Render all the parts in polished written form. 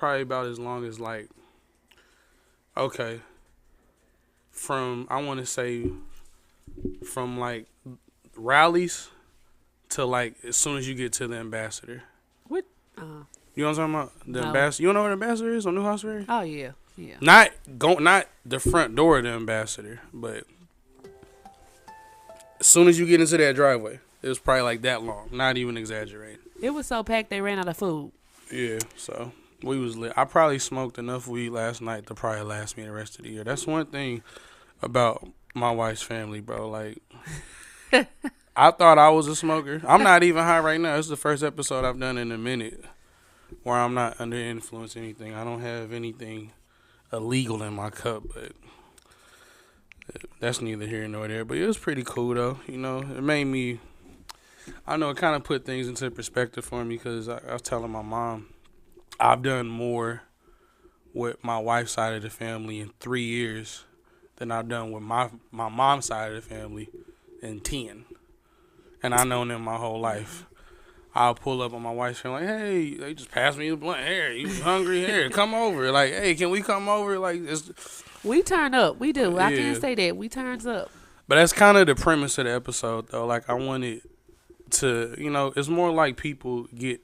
probably about as long as okay, from I want to say from rallies to as soon as you get to the ambassador. What? Uh, You know what I'm talking about? The no. ambassador. You don't know what the ambassador is on Newhouse Ferry? Oh yeah, yeah. Not the front door of the ambassador, but as soon as you get into that driveway, it was probably like that long. Not even exaggerating. It was so packed they ran out of food. Yeah, so we was lit. I probably smoked enough weed last night to probably last me the rest of the year. That's one thing about my wife's family, bro. Like, I thought I was a smoker. I'm not even high right now. This is the first episode I've done in a minute where I'm not under influence or anything. I don't have anything illegal in my cup, but that's neither here nor there. But it was pretty cool, though. You know, it made me, I know it kind of put things into perspective for me because I was telling my mom, I've done more with my wife's side of the family in 3 years than I've done with my mom's side of the family in 10. And I known them my whole life. I'll pull up on my wife's family, like, hey, they just passed me the blunt. Here, you hungry? Here, come over. Like, hey, can we come over? Like, We turn up. We do. I yeah. can't say that. We turns up. But that's kind of the premise of the episode, though. Like, I wanted to, it's more like people get,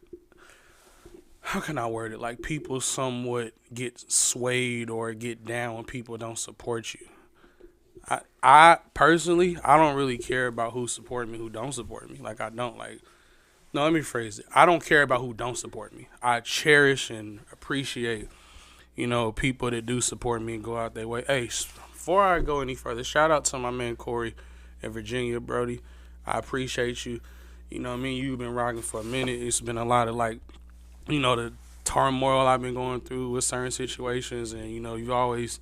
how can I word it? Like, people somewhat get swayed or get down when people don't support you. I personally, I don't really care about who support me, who don't support me. Like, I don't, like, no, let me phrase it. I don't care about who don't support me. I cherish and appreciate, people that do support me and go out their way. Hey, before I go any further, shout out to my man Corey in Virginia, Brody. I appreciate you. You know what I mean? You've been rocking for a minute. It's been a lot of, the turmoil I've been going through with certain situations. And, you've always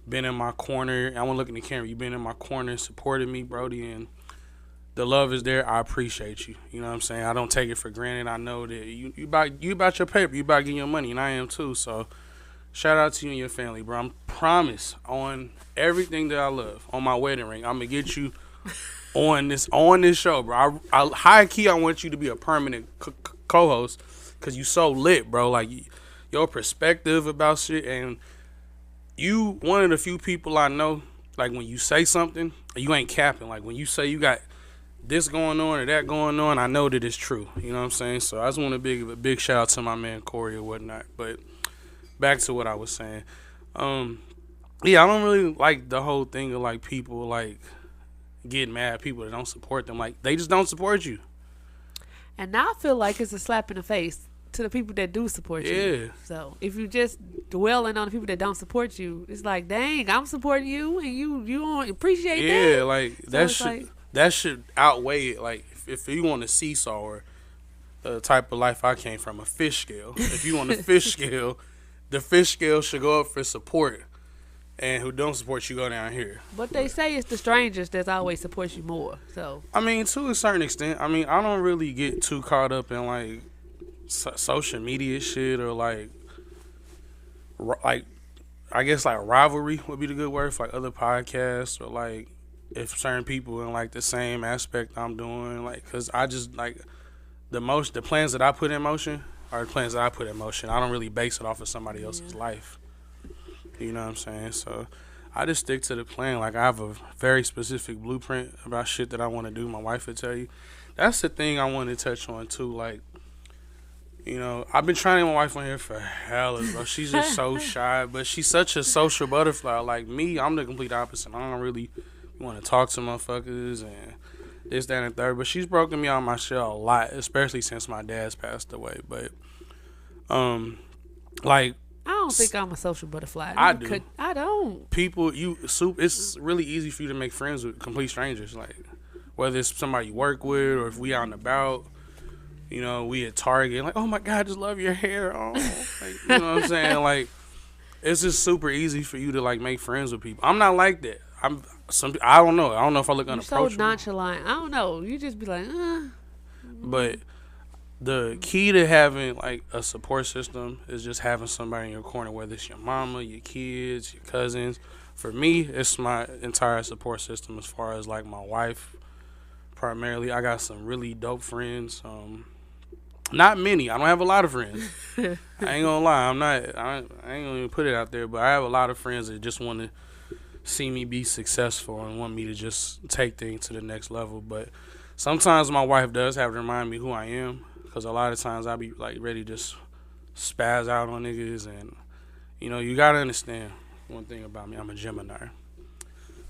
been in my corner. I want to look in the camera. You've been in my corner and supported me, Brody. And the love is there. I appreciate you. You know what I'm saying? I don't take it for granted. I know that you about your paper. You about getting your money, and I am too. So shout out to you and your family, bro. I promise on everything that I love, on my wedding ring, I'm gonna get you on this show, bro. I high key, I want you to be a permanent co-host because you so lit, bro. Like your perspective about shit, and you one of the few people I know. Like when you say something, you ain't capping. Like when you say you got this going on or that going on, I know that it's true. You know what I'm saying? So I just want to give a big shout out to my man Corey or whatnot. But back to what I was saying. Yeah, I don't really like the whole thing of like people like getting mad at people that don't support them. Like they just don't support you. And now I feel like it's a slap in the face to the people that do support you. Yeah. So if you just dwelling on the people that don't support you, it's like, dang, I'm supporting you and you don't appreciate that. Yeah, like So that should outweigh it. Like if you want a seesaw or the type of life I came from, a fish scale. If you want a fish scale, the fish scale should go up for support, and who don't support you go down here. But they say it's the strangers that always support you more. So I mean, to a certain extent. I mean, I don't really get too caught up in like social media shit or like I guess like rivalry would be the good word for like other podcasts or like if certain people in like the same aspect I'm doing, like, cause I just like the plans that I put in motion are the plans that I put in motion. I don't really base it off of somebody else's life. You know what I'm saying? So I just stick to the plan. Like I have a very specific blueprint about shit that I want to do. My wife would tell you. That's the thing I want to touch on too. Like, I've been trying to get my wife on here for hell, bro. She's just so shy, but she's such a social butterfly. Like me, I'm the complete opposite. I don't really want to talk to motherfuckers and this, that, and the third. But she's broken me out of my shell a lot, especially since my dad's passed away. But, like, I don't think I'm a social butterfly. I do. I don't. People, it's really easy for you to make friends with complete strangers. Like, whether it's somebody you work with or if we out and about. We at Target, like, oh my God, I just love your hair. Oh, like, you know what I'm saying? Like, it's just super easy for you to like make friends with people. I'm not like that. I don't know. I don't know if I look unapproachable. So nonchalant. I don't know. You just be like, But the key to having like a support system is just having somebody in your corner, whether it's your mama, your kids, your cousins. For me, it's my entire support system as far as like my wife. Primarily, I got some really dope friends. Not many. I don't have a lot of friends. I ain't gonna lie. I ain't gonna even put it out there, but I have a lot of friends that just want to see me be successful and want me to just take things to the next level. But sometimes my wife does have to remind me who I am, because a lot of times I be like ready to just spaz out on niggas, and you gotta understand one thing about me. I'm a Gemini,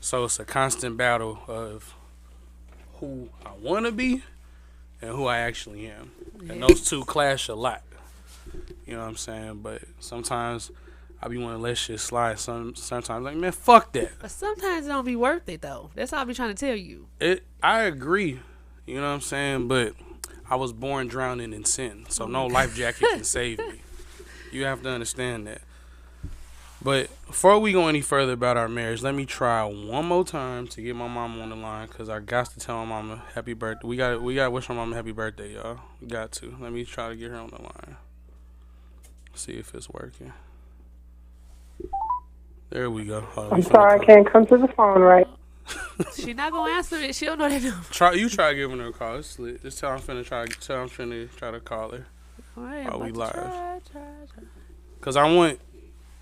so it's a constant battle of who I want to be and who I actually am, and those two clash a lot. You know what I'm saying? But sometimes I be wanting to let shit slide. Sometimes like, man, fuck that. But sometimes it don't be worth it though. That's all I be trying to tell you. I agree. You know what I'm saying? But I was born drowning in sin, so no life jacket can save me. You have to understand that. But before we go any further about our marriage, let me try one more time to get my mama on the line, because I got to tell my mama happy birthday. We got to wish my mama happy birthday, y'all. We got to. Let me try to get her on the line. See if it's working. There we go. I'm sorry, I can't come to the phone right. She not gonna answer it. She don't know that number. You try giving her a call. It's lit. Just tell I'm finna try to call her. Right, while we live. Try. Cause I want.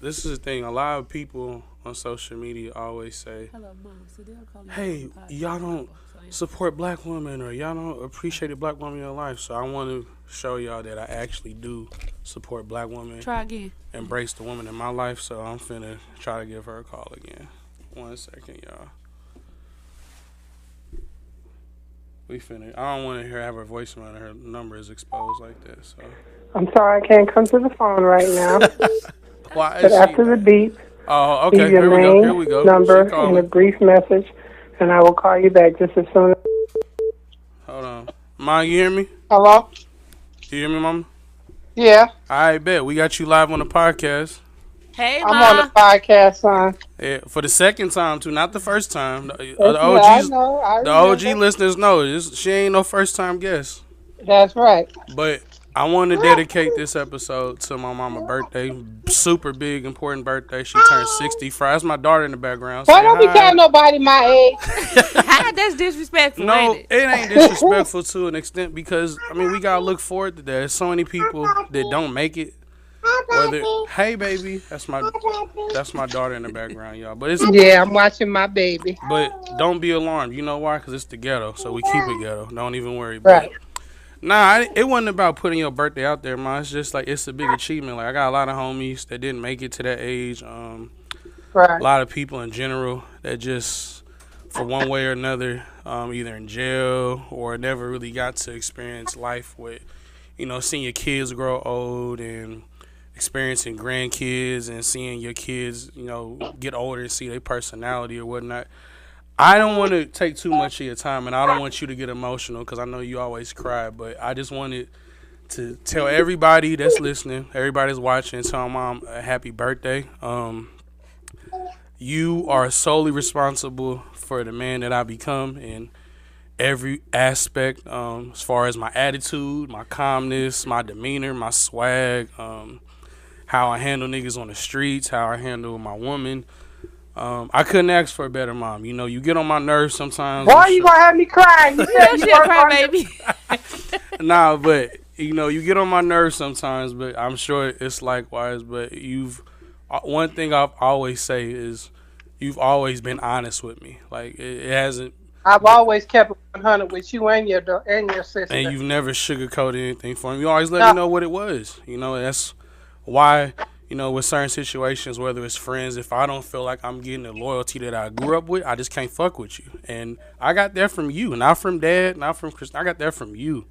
This is the thing. A lot of people on social media always say, "Hello, Mom." So they'll call "Hey, y'all don't support black women, or y'all don't appreciate a black woman in your life." So I want to show y'all that I actually do support black women. Try again. Embrace the woman in my life. So I'm finna try to give her a call again. 1 second, y'all. I don't want to have her voicemail and her number is exposed like that. So I'm sorry, I can't come to the phone right now. Why? But after the beep, oh, okay. leave your Here we go. Number and a brief message, and I will call you back just as soon as. Hold on, Ma, you hear me? Hello? You hear me, Mama? Yeah. I bet we got you live on the podcast. Hey, I'm Ma. on the podcast, son. Yeah, for the second time too, not the first time. The I know. I the OG listeners know she ain't no first time guest. That's right. But I want to dedicate this episode to my mama's birthday. Super big, important birthday. She turned 60. That's my daughter in the background. Why don't be telling nobody my age? That's disrespectful. No, ain't it ain't disrespectful to an extent, because we gotta look forward to that. There's so many people that don't make it. Hey baby, that's my daughter in the background, y'all. But I'm watching my baby. But don't be alarmed. You know why? Because it's the ghetto, so we keep it ghetto. Don't even worry. Right. Nah, it wasn't about putting your birthday out there, man. It's just like it's a big achievement. Like I got a lot of homies that didn't make it to that age. Right. A lot of people in general that just, for one way or another, either in jail or never really got to experience life with, seeing your kids grow old and experiencing grandkids and seeing your kids, get older and see their personality or whatnot. I don't want to take too much of your time, and I don't want you to get emotional because I know you always cry, but I just wanted to tell everybody that's listening, everybody's watching, tell Mom a happy birthday. You are solely responsible for the man that I become in every aspect, as far as my attitude, my calmness, my demeanor, my swag, how I handle niggas on the streets, how I handle my woman. I couldn't ask for a better mom. You get on my nerves sometimes. Why are you gonna have me crying? You said you don't cry, baby. Nah, but you get on my nerves sometimes. But I'm sure it's likewise. But one thing I've always say is you've always been honest with me. Like it hasn't. I've always kept it 100 with you and your sister. And you've never sugarcoated anything for me. You always let me know what it was. That's why. With certain situations, whether it's friends, if I don't feel like I'm getting the loyalty that I grew up with, I just can't fuck with you. And I got that from you, not from Dad, not from Chris. I got that from you.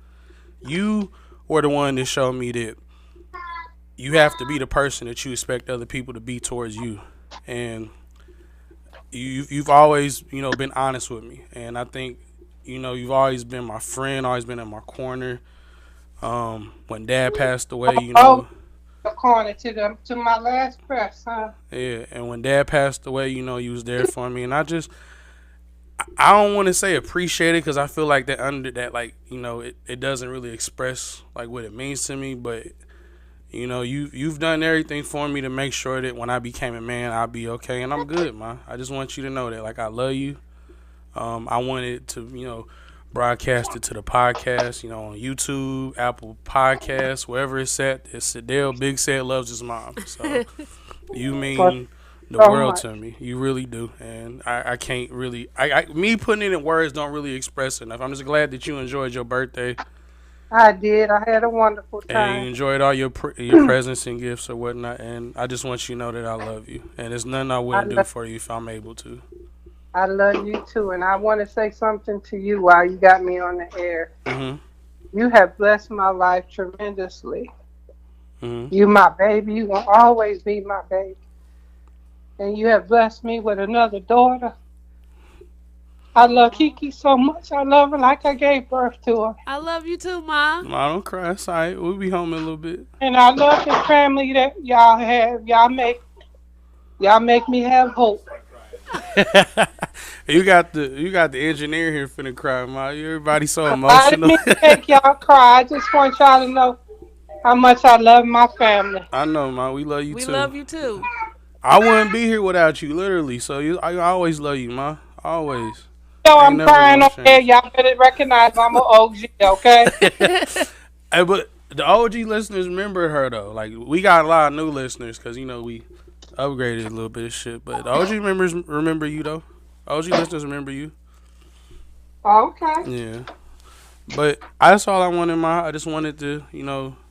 You were the one that showed me that you have to be the person that you expect other people to be towards you. And you've always, been honest with me. And I think, you've always been my friend, always been in my corner. When Dad passed away, corner to my last breath, son. Yeah, and when Dad passed away, you was there for me, and I don't want to say appreciate it because I feel like that under that, like, it doesn't really express like what it means to me, but you've done everything for me to make sure that when I became a man, I'll be okay, and I'm good, man. I just want you to know that, like, I love you. I wanted to, broadcast it to the podcast, on YouTube, Apple Podcasts, wherever it's at. It's Sadell Big Said loves his mom. So you mean the so world much. to me. You really do. And I can't really, me putting it in words don't really express enough. I'm just glad that you enjoyed your birthday I did. I had a wonderful and you time. enjoyed all your presents and gifts or whatnot. And I just want you to know that I love you. And there's nothing I I wouldn't do love, for you if I'm able to. I love you too, and I want to say something to you while you got me on the air. Hmm. You have blessed my life tremendously. Hmm. You my baby. You will always be my baby. And you have blessed me with another daughter. I love Aw. Kiki so much. I love her like I gave birth to her. I love you too, Ma. I don't cry. It's all right. We'll be home in a little bit. And I love the family that y'all have. Y'all make me have hope. You got the engineer here finna cry, ma. Everybody so I didn't emotional. mean to make y'all cry. I just want y'all to know how much I love my family. I know, ma. We love you We too. love you too. I wouldn't be here without you, literally. So I always love you, ma. Always. So Ain't I'm never crying gonna on there. change. Y'all better recognize I'm an OG, okay? Hey, but the OG listeners remember her though. Like we got a lot of new listeners because we upgraded a little bit of shit. But the OG members remember you though. OG listeners remember you. Okay. Yeah. But that's all I wanted, ma. I just wanted to,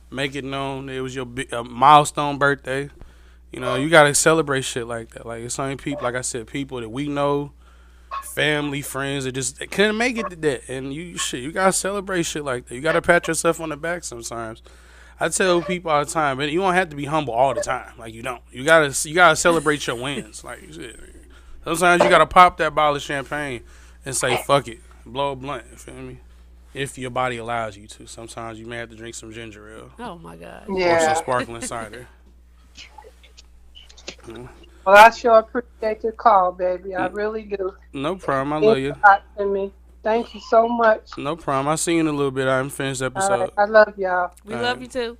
make it known that it was your milestone birthday. You gotta celebrate shit like that. Like it's only people, like I said, people that we know, family, friends that just that couldn't make it to that. And you gotta celebrate shit like that. You gotta pat yourself on the back sometimes. I tell people all the time, but you don't have to be humble all the time. Like you don't. You gotta celebrate your wins. Like shit. Sometimes you gotta pop that bottle of champagne and say fuck it, blow a blunt. You feel me? If your body allows you to. Sometimes you may have to drink some ginger ale Oh my God. or some Yeah. sparkling cider. Mm. Well, I sure appreciate your call, baby. I really do. No problem. I It love means you. a lot to me. Thank you so much. No problem. I'll see you in a little bit. I haven't finished the All right. episode. I love y'all. We All love right. you too.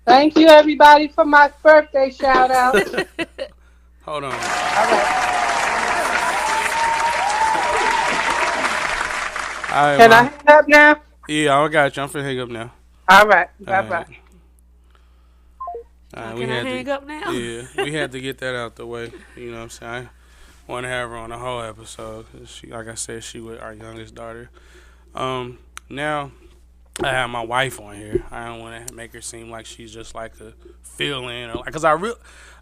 Thank you, everybody, for my birthday shout out. Hold on. All right. All right, Can I ma. hang up now? Yeah, I got you. I'm finna hang up now. All right. All Bye-bye. right. All right, Can I hang up now? Yeah, we had to get that out the way. You know what I'm saying? I want to have her on the whole episode. 'Cause she, like I said, she was our youngest daughter. Now I have my wife on here. I don't want to make her seem like she's just like a fill-in or like, cause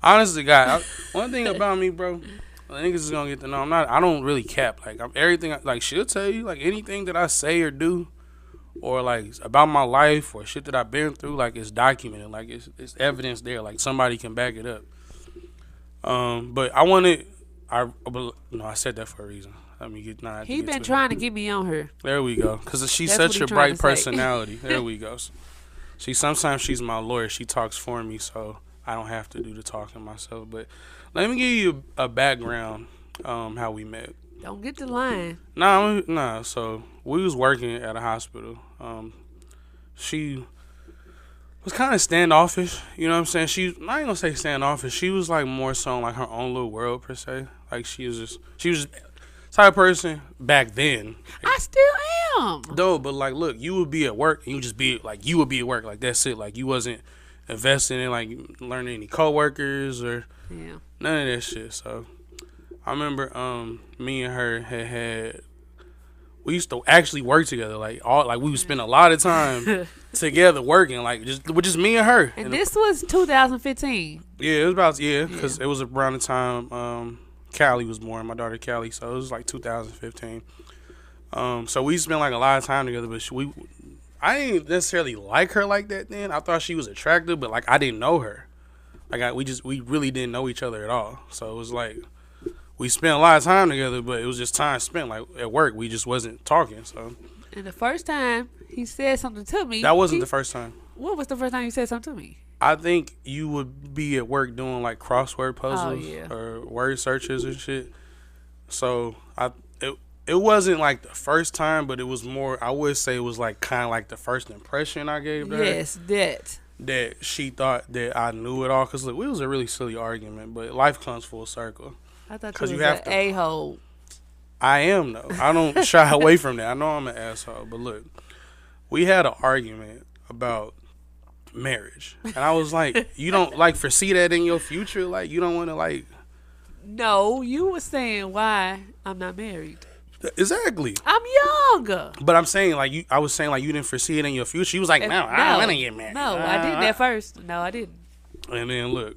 honestly, God, one thing about me, bro, niggas is gonna get to know. I don't really cap. Like everything. Like she'll tell you, like anything that I say or do, or like about my life or shit that I've been through, like it's documented. Like it's evidence there. Like somebody can back it up. But I said that for a reason. Let me get. Nah, I have to He get been to it. trying to get me on her. There we go. Cause she's That's such what he a trying bright to say. personality. There we go. Sometimes she's my lawyer. She talks for me, so I don't have to do the talking myself. But let me give you a background. How we met. Don't get the line. Nah. So we was working at a hospital. She was kind of standoffish. You know what I'm saying? I ain't gonna say standoffish. She was like more so in like her own little world per se. Like she was the type of person back then. I still am. No, but like, look, you would be at work and you would be at work. Like that's it. Like you wasn't investing in like learning any coworkers or Yeah. none of that shit. So I remember me and her we used to actually work together. Like we would spend a lot of time together working, like just me and her. And this was 2015. Yeah, it was about because it was around the time Callie was born, my daughter Callie. So it was like 2015. So we spent like a lot of time together, but I didn't necessarily like her like that then. I thought she was attractive, but like I didn't know her. Like we really didn't know each other at all. So it was like we spent a lot of time together, but it was just time spent like at work. We just wasn't talking. So And the first time he said something to me. that wasn't the first time. What was the first time you said something to me? I think you would be at work doing like crossword puzzles yeah. or word searches and shit. So it wasn't like the first time, but it was more. I would say it was like kind of like the first impression I gave her. Yes, That she thought that I knew it all. Cause look, it was a really silly argument, but life comes full circle. I thought 'Cause you you was have an to- a-hole. I am though. I don't shy away from that. I know I'm an asshole, but look, we had an argument about marriage, and I was like, you don't like foresee that in your future, like you don't want to like. No, you were saying why I'm not married. Exactly. I'm young. But I'm saying like I was saying like you didn't foresee it in your future. You was like, no, I don't want to get married. No, I didn't at first. No, I didn't. And then look,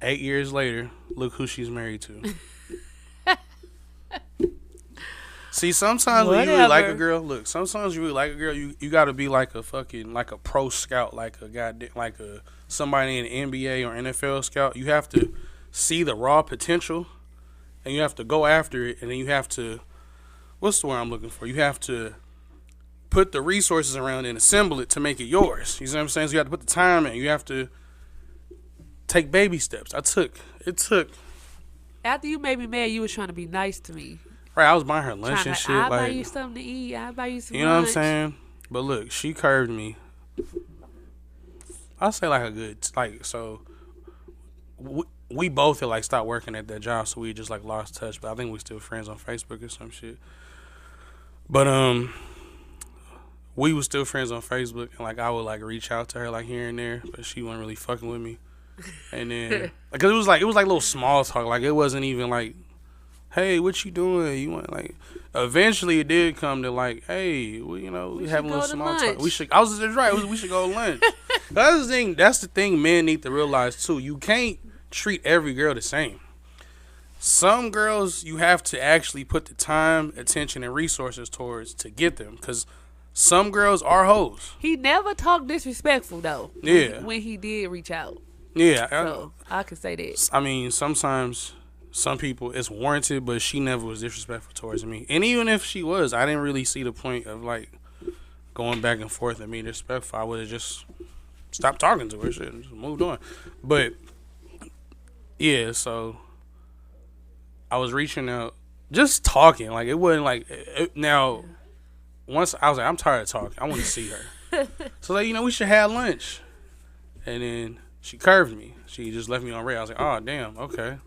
8 years later, look who she's married to. See, sometimes when you really like a girl, look, sometimes you really like a girl, you gotta be like a fucking like a pro scout, like a goddamn like a somebody in the NBA or NFL scout. You have to see the raw potential, and you have to go after it, and then you have to, what's the word I'm looking for? You have to put the resources around it and assemble it to make it yours. You see what I'm saying? So you have to put the time in. You have to take baby steps. It took. After you made me mad, you was trying to be nice to me. Right, I was buying her lunch and shit. I'll like, buy you something to eat. I'll buy you some you know lunch. what I'm saying? But look, she curved me. I'll say like a good, like, so we both had like stopped working at that job, so we just like lost touch. But I think we still friends on Facebook or some shit. But we was still friends on Facebook, and like I would like reach out to her like here and there, but she wasn't really fucking with me. And then like it was like little small talk, like it wasn't even like, hey, what you doing? You want like? Eventually, it did come to like, hey, we having a little small talk. We should. I was just right. We should go to lunch. That's the thing. That's the thing. Men need to realize too. You can't treat every girl the same. Some girls you have to actually put the time, attention, and resources towards to get them, because some girls are hoes. He never talked disrespectful though. Yeah. When he did reach out. Yeah. So I could say that. I mean, sometimes. Some people, it's warranted, but she never was disrespectful towards me. And even if she was, I didn't really see the point of, like, going back and forth and being disrespectful. I would have just stopped talking to her, shit, and just moved on. But, yeah, so I was reaching out, just talking. Like, it wasn't like, now, once I was like, I'm tired of talking. I want to see her. So, like, we should have lunch. And then she curved me. She just left me on red. I was like, oh, damn, okay.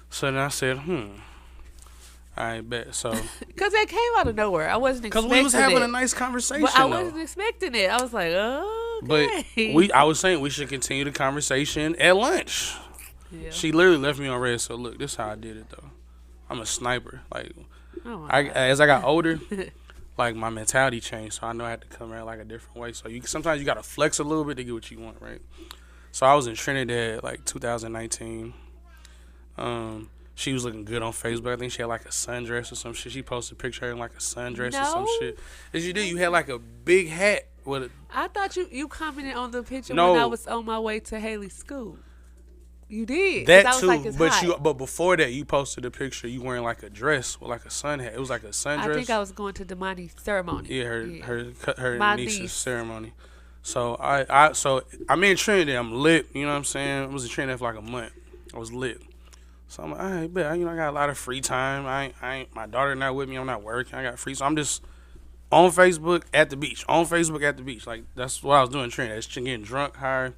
So then I said, I bet. So because that came out of nowhere. I wasn't expecting it. Because we was having a nice conversation. But I wasn't expecting it. I was like, oh, okay. But I was saying we should continue the conversation at lunch. Yeah. She literally left me on red. So look, this is how I did it though. I'm a sniper. Like, as I got older, like my mentality changed. So I know I had to come at like a different way. So sometimes you gotta flex a little bit to get what you want, right? So I was in Trinidad like 2019. She was looking good on Facebook. I think she had like a sundress or some shit. She posted a picture of her in like a sundress or some shit. As you did, you had like a big hat with a... I thought you commented on the picture when I was on my way to Haley's school. You did. That I was too, like, but before that, you posted a picture. You wearing like a dress with like a sun hat. It was like a sundress. I think I was going to Damani's ceremony. Yeah, her niece's ceremony. So I'm in Trinidad. I'm lit. You know what I'm saying? I was in Trinidad for like a month. I was lit. So I'm like, all right, bet. I got a lot of free time. I ain't my daughter not with me. I'm not working. I got free. So I'm just on Facebook at the beach. Like, that's what I was doing in Trinidad. Just getting drunk, high.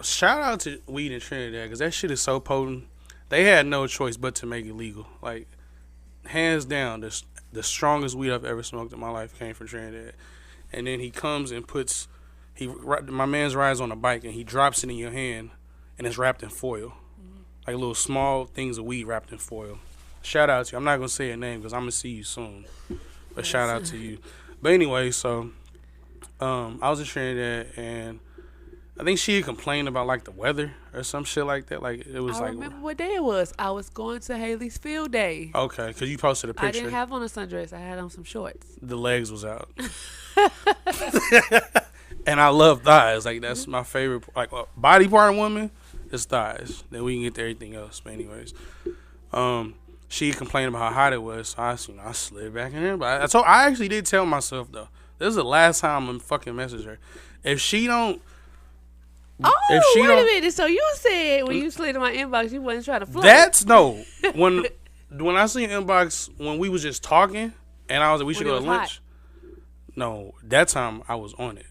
Shout out to weed in Trinidad, because that shit is so potent. They had no choice but to make it legal. Like, hands down, the strongest weed I've ever smoked in my life came from Trinidad. And then he comes and my man's rides on a bike, and he drops it in your hand, and it's wrapped in foil. Like little small things of weed wrapped in foil. Shout out to you. I'm not going to say your name because I'm going to see you soon. But shout out to you. But anyway, so I was in Trinidad, and I think she had complained about like the weather or some shit like that. Like it was I remember what day it was. I was going to Haley's field day. Okay, because you posted a picture. I didn't have on a sundress. I had on some shorts. The legs was out. And I love thighs. Like that's my favorite. Like body part of women. It's thighs. Then we can get to everything else. But anyways, she complained about how hot it was. So I slid back in there. But I actually did tell myself though, this is the last time I'm fucking message her. If she don't. Wait a minute. So you said when you slid in my inbox, you wasn't trying to flirt. That's no. When I see your inbox when we was just talking, and I was like, we should go to lunch. Hot. No, that time I was on it.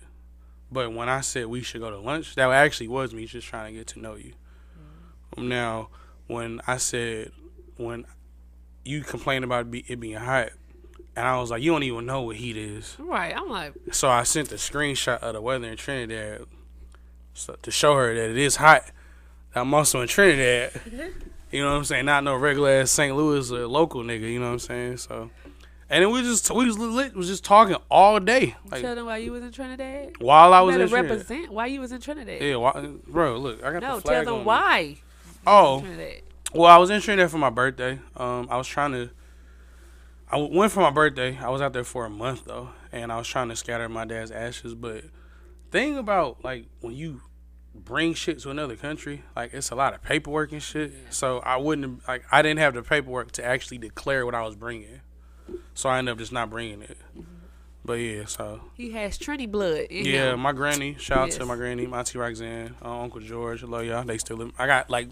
But when I said we should go to lunch, that actually was me just trying to get to know you. Now, when I said, you complain about it being hot. And I was like, you don't even know what heat is. Right. I'm like, So I sent the screenshot of the weather in Trinidad to show her that it is hot. I'm also in Trinidad. You know what I'm saying? Not no regular ass St. Louis or local nigga. You know what I'm saying? So, and then we was just talking all day. Like, tell them why you was in Trinidad. while I You was better in Trinidad. represent why you was in Trinidad. Yeah, bro. Look, I got No, the flag tell them on why. me. Oh, Trinidad. well, I was in Trinidad for my birthday. I went for my birthday. I was out there for a month though, and I was trying to scatter my dad's ashes. But thing about like when you bring shit to another country, like it's a lot of paperwork and shit. So I didn't have the paperwork to actually declare what I was bringing. So I ended up just not bringing it. But yeah, so He has Trini blood in yeah, him. my granny. Shout out to Yes. my granny, my auntie Roxanne, Uncle George. I love y'all. They still live. I got like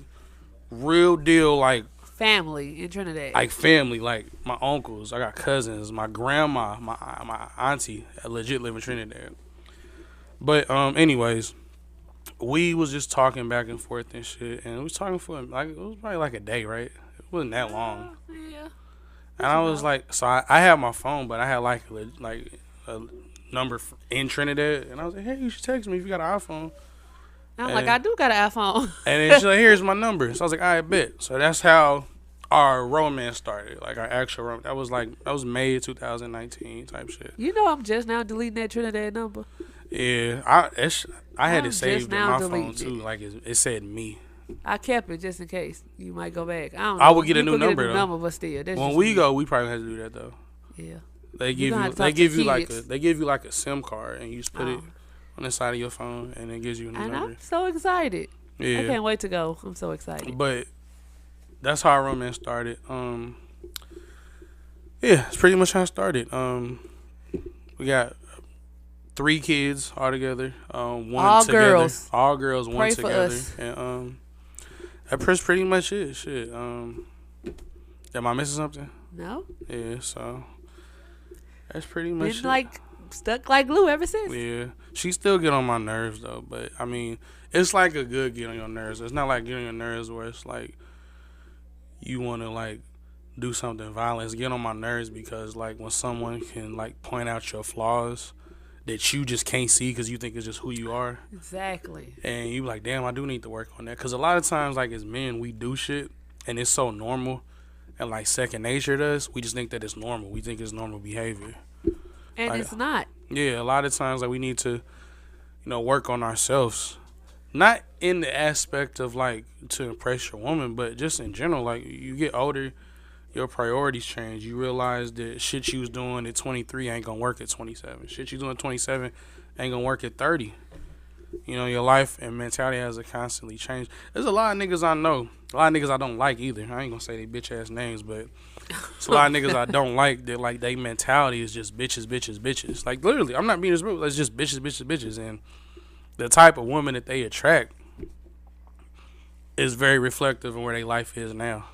real deal like Family in Trinidad. family, like my uncles. I got cousins, my grandma, my auntie. Legit live in Trinidad. But anyways, we was just talking back and forth and shit, and we was talking for like it was probably like a day, right? It wasn't that long. Yeah. And I was like, so I had my phone, but I had like a number in Trinidad, and I was like, hey, you should text me if you got an iPhone. I'm like, I do got an iPhone. And then she's like, here's my number. So I was like, I bet. So that's how our romance started, like our actual romance. That was May 2019 type shit. You know, I'm just now deleting that Trinidad number. Yeah, I had I'm it saved just in now my phone deleting too. it. Like it said me. I kept it just in case you might go back. I don't know. I would get a You new could number, Get a new though. number, but still, that's When just we me. go, we probably have to do that though. Yeah. They You give gonna you have to talk they to give you kids. they give you like a SIM card, and you just put it Oh. on the side of your phone, and it gives you a new And number. I'm so excited. I Yeah, can't wait to go. I'm so excited. but that's how our romance started. Yeah, it's pretty much how it started. We got 3 kids all together. One All together. girls. All girls. One Pray for together. us. And that's pretty much it. Shit. Am I missing something? No, Yeah. So that's pretty much been it. like stuck like glue ever since. Yeah, she still get on my nerves though. But I mean, it's like a good get on your nerves. It's not like get on your nerves where it's like you want to like do something violent. It's get on my nerves because like when someone can like point out your flaws that you just can't see because you think it's just who you are, Exactly. and you like, damn, I do need to work on that. Because a lot of times, like as men, we do shit and it's so normal and like second nature to us. We just think that it's normal. We think it's normal behavior. And Like- it's not. Yeah, a lot of times like we need to, work on ourselves. Not in the aspect of like to impress your woman, but just in general. Like you get older, your priorities change. You realize that shit you was doing at 23 ain't gonna work at 27. Shit you doing at 27 ain't gonna work at 30. Your life and mentality has to constantly change. There's a lot of niggas I know. A lot of niggas I don't like either. I ain't gonna say they bitch ass names, but it's a lot of niggas I don't like that like they mentality is just bitches, bitches, bitches. Like literally, I'm not being this rude. It's just bitches, bitches, bitches. And the type of woman that they attract is very reflective of where their life is now.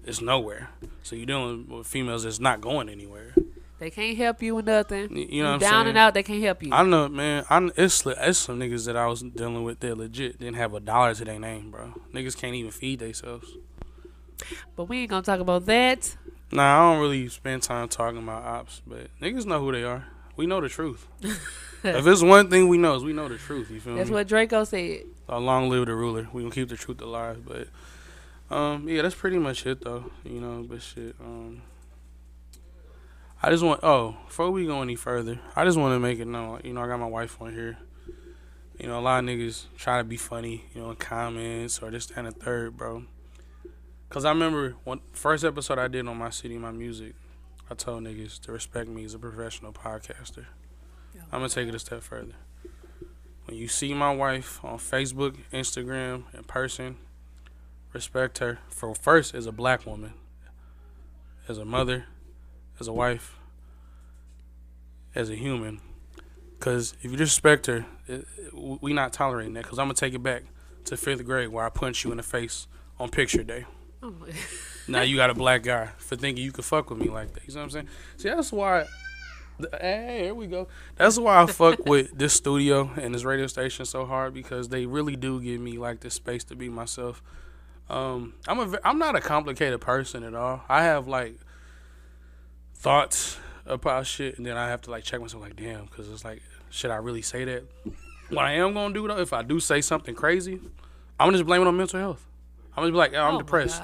It's nowhere. So you're dealing with females that's not going anywhere. They can't help you with nothing. You know what I'm down saying? and out, they can't help you. I know, man. It's some niggas that I was dealing with that legit didn't have $1 to their name, bro. Niggas can't even feed themselves. But we ain't gonna talk about that. Nah, I don't really spend time talking about ops, but niggas know who they are. We know the truth. If it's one thing we know is we know the truth. You feel That's me? what Draco said. Long live the ruler. We gonna keep the truth alive. But yeah, that's pretty much it though. But shit. I just want. Before we go any further, I just want to make it known. I got my wife on here. A lot of niggas try to be funny, in comments or this, that, and the third, bro. Cause I remember first episode I did on My City, My Music, I told niggas to respect me as a professional podcaster. I'm gonna take it a step further. When you see my wife on Facebook, Instagram, in person, respect her for first as a black woman, as a mother, as a wife, as a human. Because if you disrespect her, we not tolerating that. Because I'm going to take it back to 5th grade where I punched you in the face on picture day. Oh, Now you got a black guy for thinking you could fuck with me like that. You know what I'm saying? See, that's why... Hey, here we go. That's why I fuck with this studio and this radio station so hard, because they really do give me like this space to be myself. I'm not a complicated person at all. I have like thoughts about shit, and then I have to like check myself, like, damn, because it's like, should I really say that? What I am gonna do though, if I do say something crazy, I'm gonna just blame it on mental health. I'm gonna be like, I'm depressed.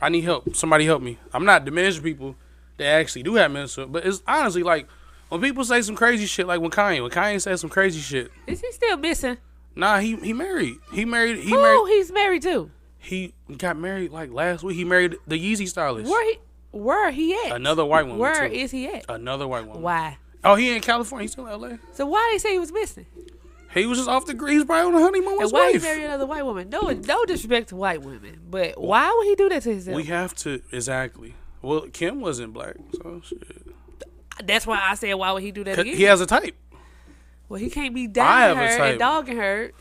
I need help. Somebody help me. I'm not diminishing people that actually do have mental, but it's honestly like when people say some crazy shit, like when Kanye said some crazy shit. Is he still missing? Nah, he married. He married. He's married to? He got married like last week. He married the Yeezy stylist. Where he at? Another white woman. Where is he at? Another white woman. Why? Oh, he in California. He's still in LA. So why they say he was missing? He was just off the grid. He's probably on a honeymoon with his And why wife. he married another white woman? No disrespect to white women, but why would he do that to himself? We have to, exactly. Well, Kim wasn't black, so shit. That's why I said, why would he do that again? He has a type. Well, he can't be dogging her and dogging her.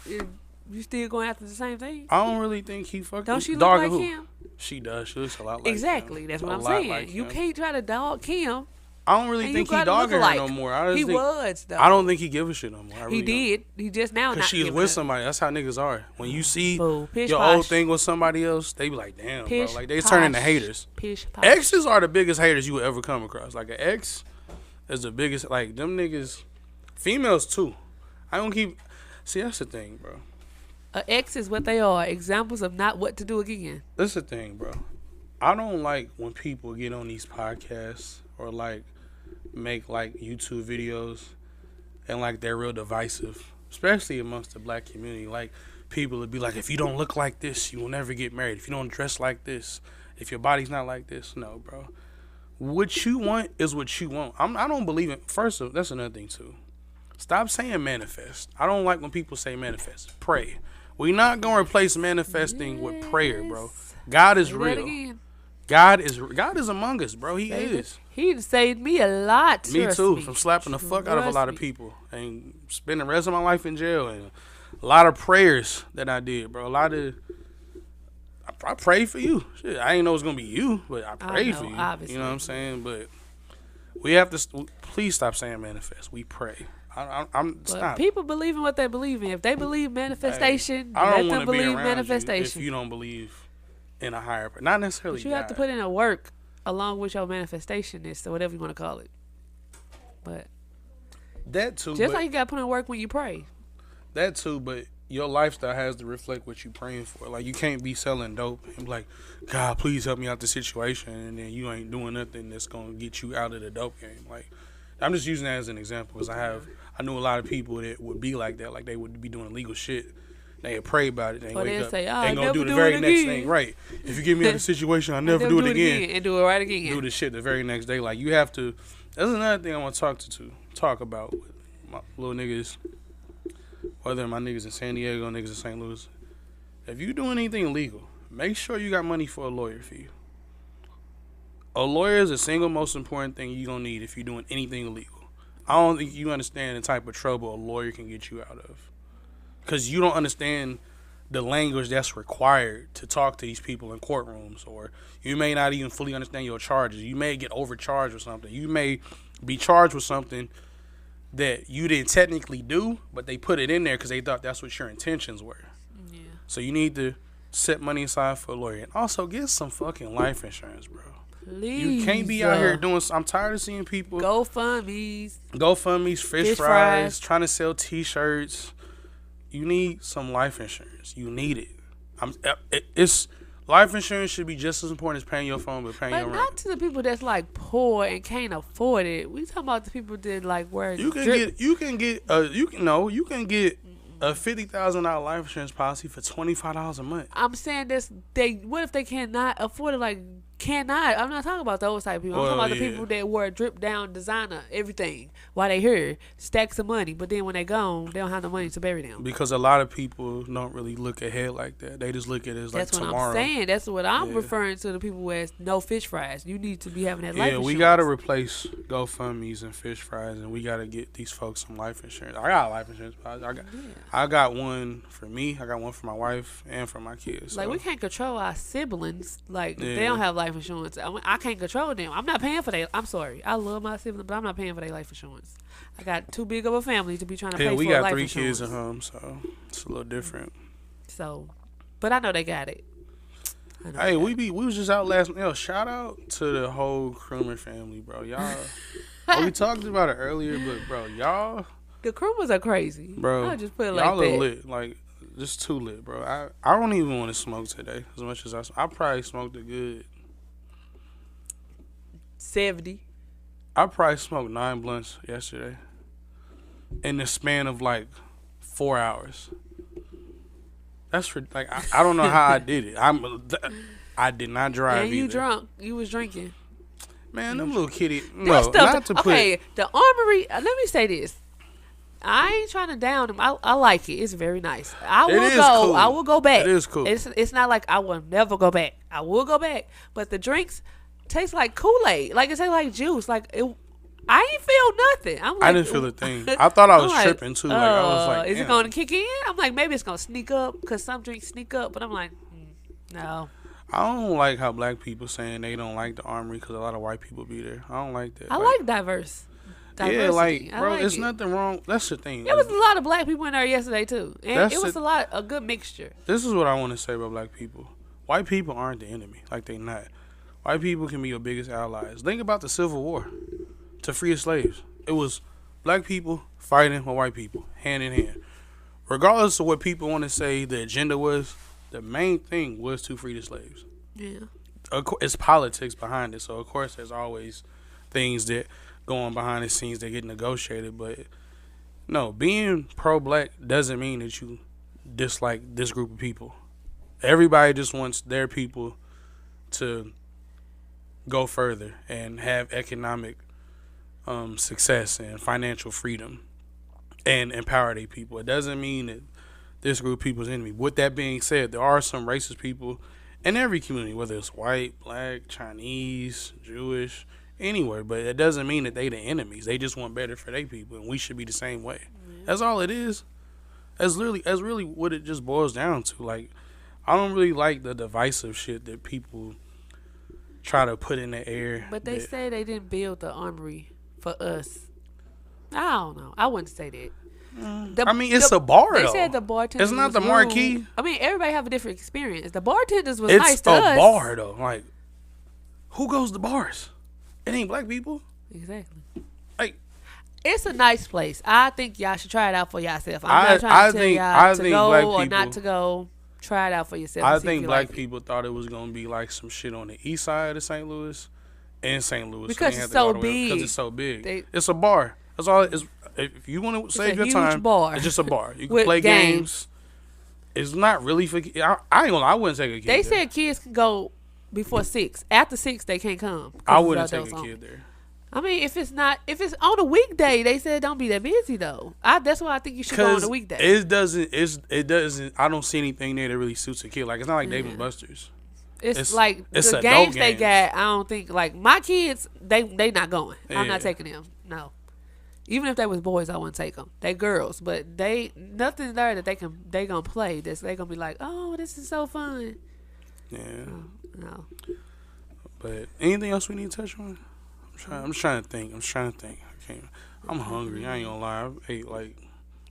You still going after the same thing? I don't really think he fucking. Don't she look dogging like who? Kim? She does. She looks a lot like exactly. Kim. That's what I'm saying. Like you can't try to dog Kim. I don't really think he dogging her no more. He was though. I don't think he give a shit no more. He did. He just now not. Because she's with somebody. That's how niggas are. When you see your posh. old thing with somebody else, they be like, damn, bro. Like they posh. turn into haters. Posh. Exes are the biggest haters you will ever come across. Like an ex is the biggest. Like them niggas, females too. I don't keep. See, that's the thing, bro. An ex is what they are. Examples of not what to do again. That's the thing, bro. I don't like when people get on these podcasts or like make like YouTube videos and like they're real divisive, especially amongst the black community. Like people would be like, if you don't look like this, you will never get married. If you don't dress like this, if your body's not like this, no, bro. What you want is what you want. I don't believe in. First of all, that's another thing too. Stop saying manifest. I don't like when people say manifest. Pray. We're not gonna replace manifesting with prayer, bro. God is real. God is among us, bro. He is. He saved me a lot. Me too, from slapping the fuck out of a lot of people and spending the rest of my life in jail, and a lot of prayers that I did, bro. I prayed for you. Shit, I didn't know it was gonna be you, but I prayed for you. Obviously. You know what I'm saying? But we have to please stop saying manifest. We pray. I'm stop. People believe in what they believe in. If they believe manifestation, I don't let them believe manifestation. If you don't believe in a higher, not necessarily. But you have to put in a work along with your manifestation, is so whatever you want to call it. But that too. Just like you got to put in work when you pray. That too, but your lifestyle has to reflect what you're praying for. Like you can't be selling dope and be like, God, please help me out the situation, and then you ain't doing nothing that's gonna get you out of the dope game. Like I'm just using that as an example because I knew a lot of people that would be like that, like they would be doing illegal shit. They would pray about it. They wake up. Say, they gonna do the very next thing, right? If you get me out of the situation, I'll never do it again. And do it right again. Do the shit the very next day. Like you have to. That's another thing I want to talk about with my little niggas, whether my niggas in San Diego, niggas in St. Louis. If you do anything illegal, make sure you got money for a lawyer fee. A lawyer is the single most important thing you gonna need if you're doing anything illegal. I don't think you understand the type of trouble a lawyer can get you out of. Because you don't understand the language that's required to talk to these people in courtrooms. Or you may not even fully understand your charges. You may get overcharged with something. You may be charged with something that you didn't technically do, but they put it in there because they thought that's what your intentions were. Yeah. So you need to set money aside for a lawyer. And also get some fucking life insurance, bro. Please. You can't be out here doing. I'm tired of seeing people. GoFundMe's, fish fries, trying to sell T-shirts. You need some life insurance. You need it. It's life insurance should be just as important as paying your phone, but paying your rent. But not to the people that's like poor and can't afford it. We talking about the people that like wear. You can get a $50,000 life insurance policy for $25 a month. I'm saying this. What if they cannot afford it? Like cannot. I'm not talking about those type of people. I'm talking about the people that wear drip down designer everything while they here, stacks of money, but then when they gone, they don't have the money to bury them. Because a lot of people don't really look ahead like that. They just look at it as like tomorrow. That's what I'm saying. That's what I'm referring to. The people where no fish fries. You need to be having that life insurance. Yeah, we gotta replace GoFundMe's and fish fries, and we gotta get these folks some life insurance. I got a life insurance policy. I got one for me. I got one for my wife and for my kids. Like we can't control our siblings. Like they don't have life insurance. I can't control them. I'm not paying for that. I'm sorry. I love my siblings, but I'm not paying for their life insurance. I got too big of a family to be trying to pay for life insurance. We got 3 kids at home, so it's a little different. So, but I know they got it. Hey, we was just out last. Yo, shout out to the whole Croomer family, bro. Y'all, we talked about it earlier, but bro, y'all, the Croomers are crazy, bro. I'll just put it y'all like are that. lit, like just too lit, bro. I don't even want to smoke today as much as I probably smoked a good 70. I probably smoked 9 blunts yesterday in the span of like 4 hours. That's for like I don't know how I did it. I did not drive. And you either. drunk? You was drinking. Man, them little kitty. That No, stuff, not to put. okay, the Armory. Let me say this. I ain't trying to down them. I like it. It's very nice. I will go. Cool. I will go back. It is cool. It's not like I will never go back. I will go back. But the drinks taste like Kool-Aid. Like it tastes like juice. Like it. I ain't feel nothing. I'm like, I didn't feel a thing. I thought I was tripping too. Like I was like, is damn. it going to kick in? I'm like, maybe it's going to sneak up because some drinks sneak up. But I'm like, no. I don't like how black people saying they don't like the Armory because a lot of white people be there. I don't like that. I like diversity. Yeah, like, bro, like it's it. nothing wrong. That's the thing. There was a lot of black people in there yesterday too, and it was a good mixture. This is what I want to say about black people. White people aren't the enemy. Like they not. White people can be your biggest allies. Think about the Civil War to free the slaves. It was black people fighting with white people, hand in hand. Regardless of what people want to say the agenda was, the main thing was to free the slaves. Yeah. It's politics behind it, so of course there's always things that go on behind the scenes that get negotiated. But no, being pro-black doesn't mean that you dislike this group of people. Everybody just wants their people to go further and have economic success and financial freedom and empower their people. It doesn't mean that this group of people is enemy. With that being said, there are some racist people in every community, whether it's white, black, Chinese, Jewish, anywhere. But it doesn't mean that they the enemies. They just want better for their people, and we should be the same way. Mm-hmm. That's all it is. That's really what it just boils down to. Like, I don't really like the divisive shit that people try to put in the air. But they say they didn't build the Armory for us. I don't know. I wouldn't say that. I mean, it's a bar, they though. Said the bartenders. It's not the marquee. Rude. I mean, everybody have a different experience. The bartenders was it's nice to us. It's a bar, though. Like, who goes to bars? It ain't black people. Exactly. Like, it's a nice place. I think y'all should try it out for yourself. I'm not trying to tell y'all to go or not to go. Try it out for yourself. I think black people thought it was gonna be like some shit on the east side of St. Louis, in St. Louis because it's so big. Because it's so big. It's a bar. That's all. If you want to save your time, it's just a bar. You can play games. It's not really for. I ain't gonna lie, I wouldn't take a kid. They said kids can go before 6. After 6, they can't come. I wouldn't take a kid there. I mean, if it's on a weekday, they said don't be that busy though. That's why I think you should go on a weekday. It doesn't. I don't see anything there that really suits a kid. Like, it's not like Dave and Buster's. It's like it's the games they got. I don't think like my kids. They not going. I'm not taking them. No. Even if they was boys, I wouldn't take them. They girls, but nothing there that they gonna play. They gonna be like, oh, this is so fun. Yeah. No. But anything else we need to touch on? I'm trying to think. I'm hungry. I ain't gonna lie. I ate like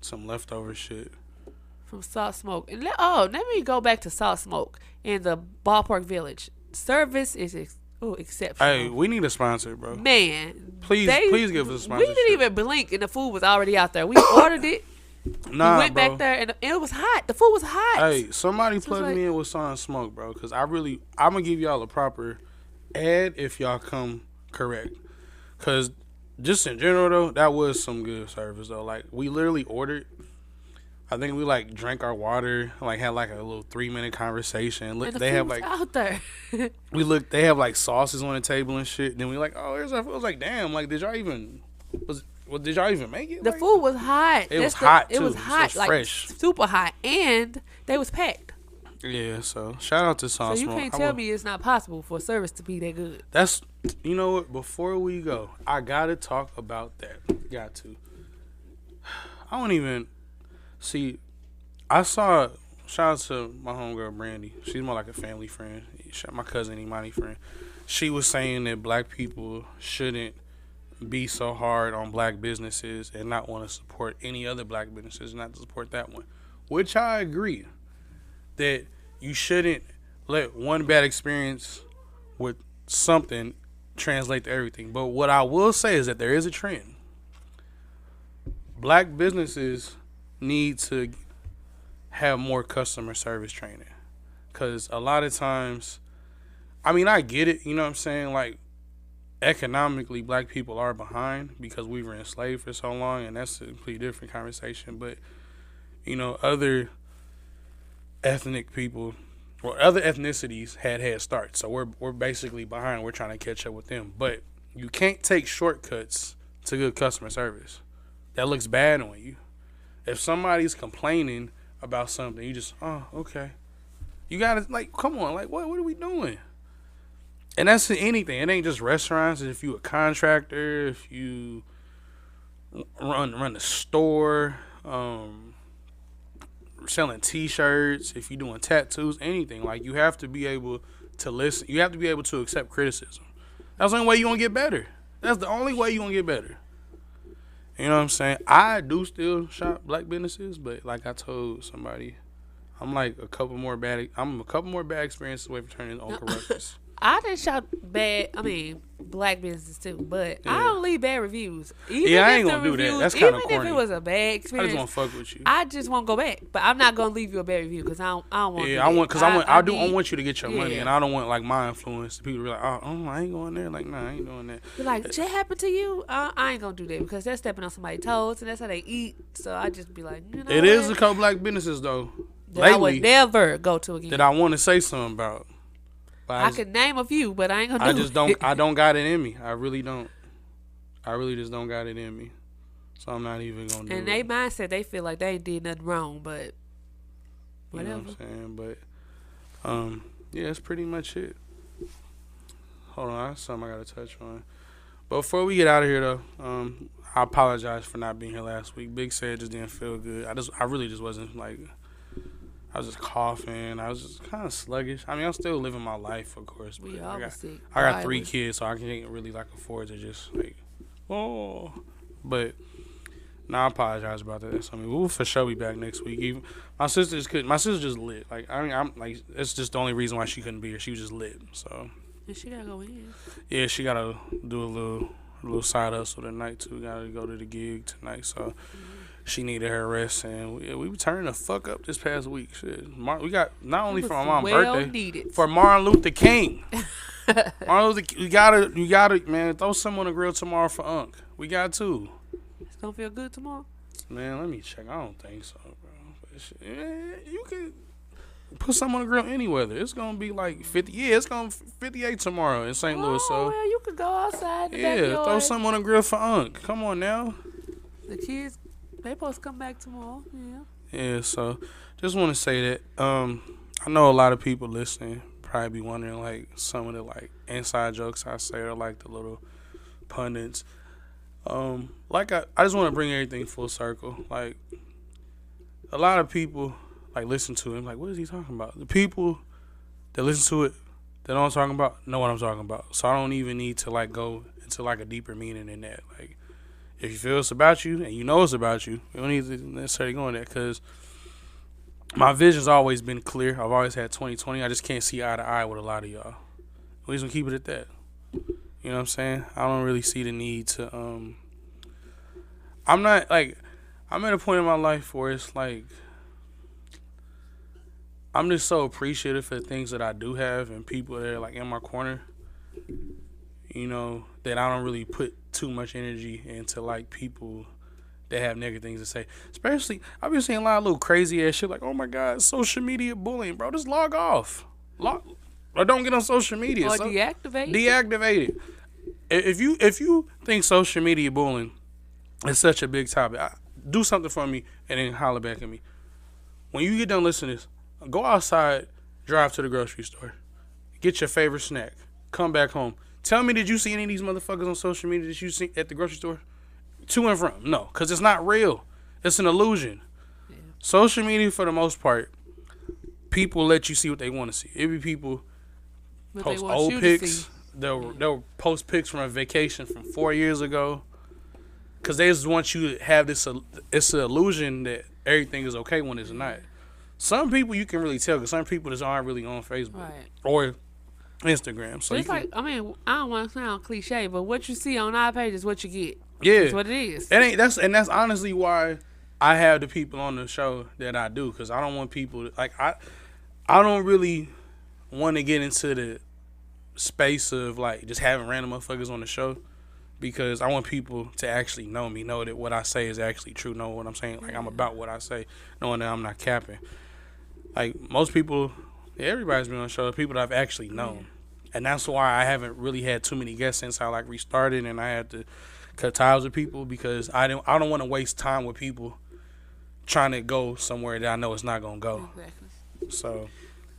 some leftover shit from Salt Smoke. And let me go back to Salt Smoke in the Ballpark Village. Service is exceptional. Hey, we need a sponsor, bro. Man, please give us a sponsor. We didn't even blink, and the food was already out there. We ordered it. Nah, we went back there, and it was hot. The food was hot. Hey, somebody plug me in with Salt Smoke, bro, because I'm gonna give y'all a proper ad if y'all come correct. Because just in general, though, that was some good service, though. Like, we literally ordered. I think we like drank our water, like had like a little 3-minute conversation. Look, they have like out there. They have like sauces on the table and shit. Then we like, oh, there's our food. I was like, damn, like did y'all even make it? The food was hot. It was hot too. It was hot, so like fresh. Super hot, and they was packed. Yeah, so shout out to Salt Smoke. So you can't tell me it's not possible for a service to be that good. That's, you know what? Before we go, I gotta talk about that. Got to. I don't even. See, shout out to my homegirl Brandy. She's more like a family friend. My cousin Imani friend. She was saying that black people shouldn't be so hard on black businesses and not want to support any other black businesses, not to support that one. Which I agree. That you shouldn't let one bad experience with something translate to everything. But what I will say is that there is a trend. Black businesses need to have more customer service training. Because a lot of times, I mean, I get it, you know what I'm saying? Like, economically, black people are behind because we were enslaved for so long, and that's a completely different conversation. But, you know, other ethnic people or other ethnicities had head start. So we're basically behind. We're trying to catch up with them. But you can't take shortcuts to good customer service. That looks bad on you. If somebody's complaining about something, you just, oh, okay. You gotta, like, come on, like, what are we doing? And that's anything. It ain't just restaurants. If you a contractor, if you run the store, selling T-shirts, if you're doing tattoos, anything. Like, you have to be able to listen. You have to be able to accept criticism. That's the only way you're going to get better. That's the only way you're going to get better. You know what I'm saying? I do still shop black businesses, but like I told somebody, I'm a couple more bad experiences away from turning into Uncle Ruckus. I didn't shop black business too, but I don't leave bad reviews. I ain't gonna do that. That's kind of corny. Even if it was a bad experience, I just want to fuck with you. I just won't go back. But I'm not gonna leave you a bad review because I don't want. Yeah, I want you to get your money, and I don't want like my influence. People be like, oh, I ain't going there. Like, nah, I ain't doing that. You're like, shit happened to you? I ain't gonna do that because they're stepping on somebody's toes, and that's how they eat. So I just be like, you know, it is a couple black businesses though. That lately, I would never go to again. That I want to say something about. I could name a few, but I ain't gonna do it. I don't got it in me. I really don't. I really just don't got it in me. So I'm not even gonna do it. And they mindset, they feel like they ain't did nothing wrong, but whatever. You know what I'm saying? But yeah, that's pretty much it. Hold on, that's something I gotta touch on. But before we get out of here though, I apologize for not being here last week. Big said it just didn't feel good. I really just wasn't like, I was just coughing. I was just kind of sluggish. I mean, I'm still living my life, of course. But I got 3 kids, so I can't really like afford to just like, oh. But I apologize about that. So, I mean, we'll for sure be back next week. Even my sister just couldn't. My sister just lit. Like, I mean, I'm like, it's just the only reason why she couldn't be here. She was just lit. So. And she gotta go in. Yeah, she gotta do a little side hustle tonight too. Gotta go to the gig tonight. So. She needed her rest, and we turning the fuck up this past week. Shit, we got not only for my mom's birthday, needed. For Martin Luther King. You gotta, man, throw some on the grill tomorrow for Unc. We got to. It's gonna feel good tomorrow. Man, let me check. I don't think so, bro. But shit, you can put some on the grill any weather. It's gonna be like 50. Yeah, it's gonna 58 tomorrow in St. Louis. So well, you could go outside. Throw some on the grill for Unc. Come on now. The kids. They supposed to come back tomorrow. Yeah, so just want to say that I know a lot of people listening probably be wondering like some of the like inside jokes I say or like the little pundits. Like I just want to bring everything full circle. Like a lot of people like listen to him like, what is he talking about? The people that listen to it that know what I'm talking about know what I'm talking about. So I don't even need to like go into like a deeper meaning than that. Like, if you feel it's about you and you know it's about you, you don't need to necessarily go in there because my vision's always been clear. I've always had 20/20. I just can't see eye to eye with a lot of y'all. At least we'll keep it at that. You know what I'm saying? I don't really see the need to. I'm not like, I'm at a point in my life where it's like, I'm just so appreciative for the things that I do have and people that are like in my corner. You know, that I don't really put too much energy into like people that have negative things to say. Especially, I've been seeing a lot of little crazy ass shit like, oh my God, social media bullying, bro. Just log off. Or don't get on social media. Or deactivate. Deactivate it. If you think social media bullying is such a big topic, do something for me and then holler back at me. When you get done listening to this, go outside, drive to the grocery store, get your favorite snack, come back home. Tell me, did you see any of these motherfuckers on social media that you see at the grocery store? To and from. No, because it's not real. It's an illusion. Yeah. Social media, for the most part, people let you see what they want to see. It be people post old pics. They'll post pics from a vacation from 4 years ago. Because they just want you to have this, it's an illusion that everything is okay when it's not. some people you can really tell because some people just aren't really on Facebook or Instagram. So it's like, I mean, I don't want to sound cliche, but what you see on our page is what you get. Yeah, that's what it is. That's honestly why I have the people on the show that I do, because I don't want people to, like I don't really want to get into the space of like just having random motherfuckers on the show, because I want people to actually know me, know that what I say is actually true, know what I'm saying, like I'm about what I say, knowing that I'm not capping. Like most people, everybody's been on the show, people that I've actually known, and that's why I haven't really had too many guests since I like restarted, and I had to cut ties with people because I don't want to waste time with people trying to go somewhere that I know it's not gonna go. Exactly. So,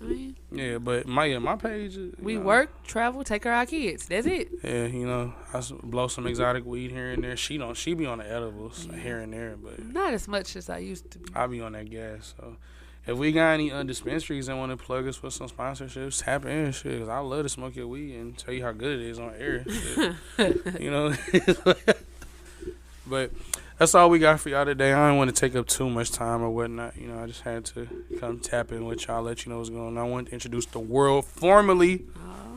I mean, yeah, but my page. We work, travel, take care of our kids. That's it. Yeah, you know, I blow some exotic weed here and there. She be on the edibles here and there, but not as much as I used to be. I be on that gas. So, if we got any dispensaries that want to plug us with some sponsorships, tap in, shit. 'Cause I love to smoke your weed and tell you how good it is on air. You know, but that's all we got for y'all today. I don't want to take up too much time or whatnot. You know, I just had to come tap in with y'all, let you know what's going on. I want to introduce the world formally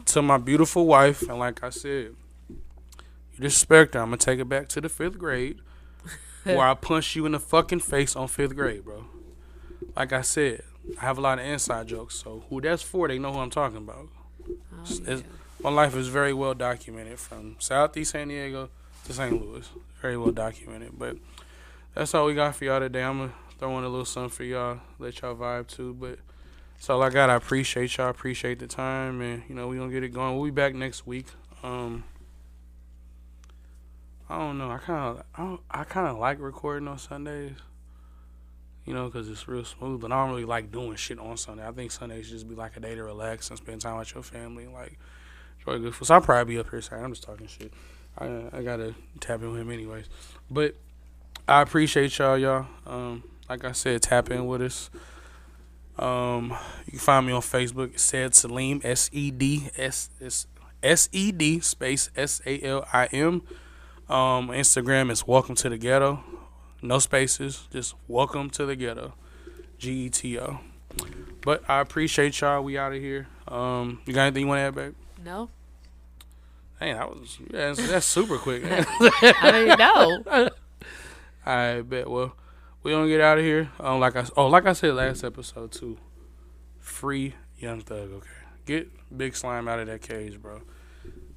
to my beautiful wife. And like I said, you disrespect her, I'm going to take it back to the 5th grade where I punched you in the fucking face on 5th grade, bro. Like I said, I have a lot of inside jokes. So who that's for, they know who I'm talking about. My life is very well documented from Southeast San Diego to St. Louis. Very well documented. But that's all we got for y'all today. I'm going to throw in a little something for y'all, let y'all vibe too. But that's all I got. I appreciate y'all. Appreciate the time. And, you know, we going to get it going. We'll be back next week. I don't know. I kind of like recording on Sundays, you know, because it's real smooth. But I don't really like doing shit on Sunday. I think Sundays should just be like a day to relax and spend time with your family and, like, enjoy good food. So I'll probably be up here saying, I'm just talking shit. I gotta tap in with him anyways. But I appreciate y'all. Like I said, tap in with us. You can find me on Facebook. It said Salim, SED space SALIM. Instagram is Welcome to the Ghetto. No spaces, just Welcome to the Ghetto. GETO. But I appreciate y'all. We out of here. You got anything you want to add, babe? No. Hey, that's super quick. I mean, no. I bet. Well, we gonna get out of here. Like I said last episode too. Free Young Thug. Okay, get Big Slime out of that cage, bro.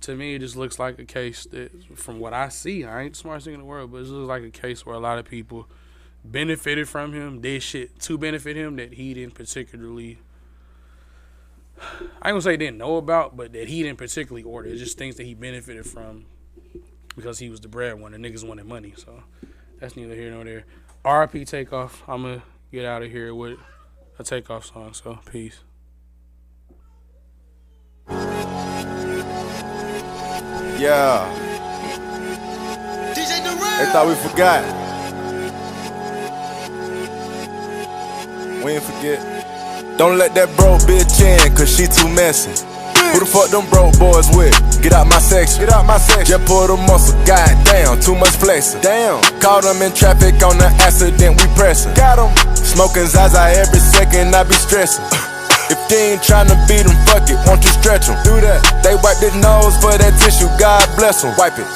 To me, it just looks like a case that, from what I see, I ain't the smartest thing in the world, but it looks like a case where a lot of people benefited from him, did shit to benefit him that he didn't particularly. I ain't gonna say didn't know about, but that he didn't particularly order. It's just things that he benefited from because he was the breadwinner. Niggas wanted money, so that's neither here nor there. R.I.P. Takeoff. I'm gonna get out of here with a Takeoff song, so peace. Yeah. They thought we forgot. We ain't forget. Don't let that broke bitch in, cause she too messy. Who the fuck them broke boys with? Get out my section. Get out my section. Just pull the muscle, goddamn, too much flexing. Damn. Caught them in traffic on the accident, we pressing. Got them. Smoking Zaza every second, I be stressing. If they ain't tryna beat them, fuck it, won't you stretch them? Do that. They wipe their nose for that tissue, God bless them. Wipe it.